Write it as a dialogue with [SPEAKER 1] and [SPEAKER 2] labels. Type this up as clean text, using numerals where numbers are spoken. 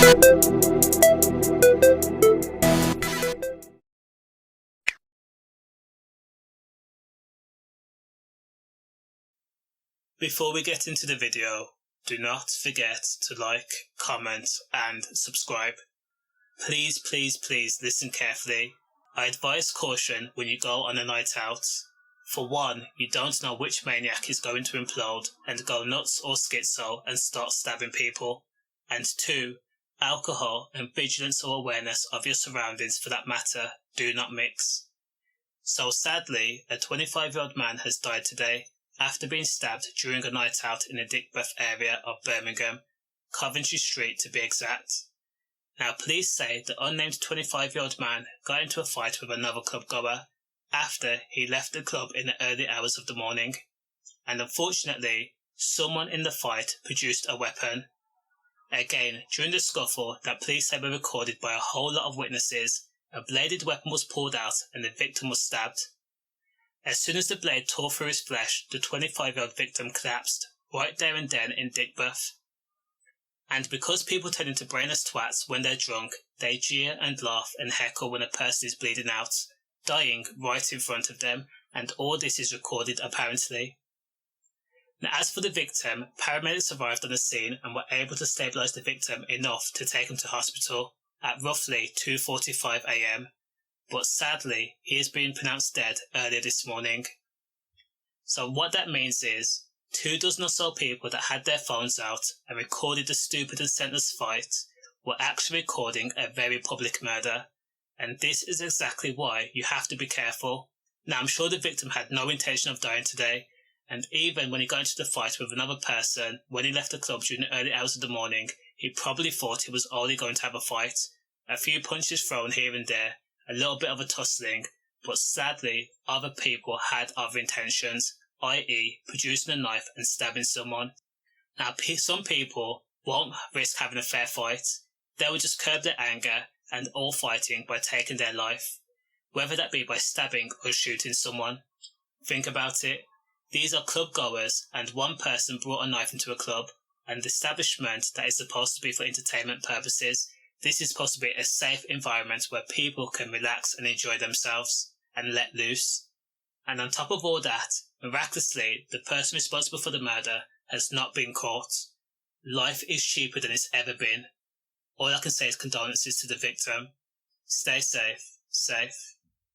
[SPEAKER 1] Before we get into the video, do not forget to like, comment and subscribe. Please, please, please listen carefully. I advise caution when you go on a night out. For one, you don't know which maniac is going to implode and go nuts or schizo and start stabbing people. And two, alcohol and vigilance or awareness of your surroundings for that matter do not mix. So sadly, a 25-year-old man has died today after being stabbed during a night out in the Digbeth area of Birmingham, Coventry Street to be exact. Now police say the unnamed 25-year-old man got into a fight with another club goer after he left the club in the early hours of the morning, and unfortunately someone in the fight produced a weapon. Again, during the scuffle that police say were recorded by a whole lot of witnesses, a bladed weapon was pulled out and the victim was stabbed. As soon as the blade tore through his flesh, the 25-year-old victim collapsed, right there and then in Digbeth. And because people turn into brainless twats when they're drunk, they jeer and laugh and heckle when a person is bleeding out, dying right in front of them, and all this is recorded apparently. Now as for the victim, paramedics arrived on the scene and were able to stabilise the victim enough to take him to hospital at roughly 2:45 a.m. But sadly, he is being pronounced dead earlier this morning. So what that means is, 24 or so people that had their phones out and recorded the stupid and senseless fight were actually recording a very public murder, and this is exactly why you have to be careful. Now I'm sure the victim had no intention of dying today, and even when he got into the fight with another person when he left the club during the early hours of the morning, he probably thought he was only going to have a fight, a few punches thrown here and there, a little bit of a tussling, but sadly other people had other intentions, i.e. producing a knife and stabbing someone. Now some people won't risk having a fair fight, they will just curb their anger and all fighting by taking their life, whether that be by stabbing or shooting someone. Think about it, these are club goers and one person brought a knife into a club, and the establishment that is supposed to be for entertainment purposes, this is supposed to be a safe environment where people can relax and enjoy themselves and let loose. And on top of all that, miraculously, the person responsible for the murder has not been caught. Life is cheaper than it's ever been. All I can say is condolences to the victim. Stay safe.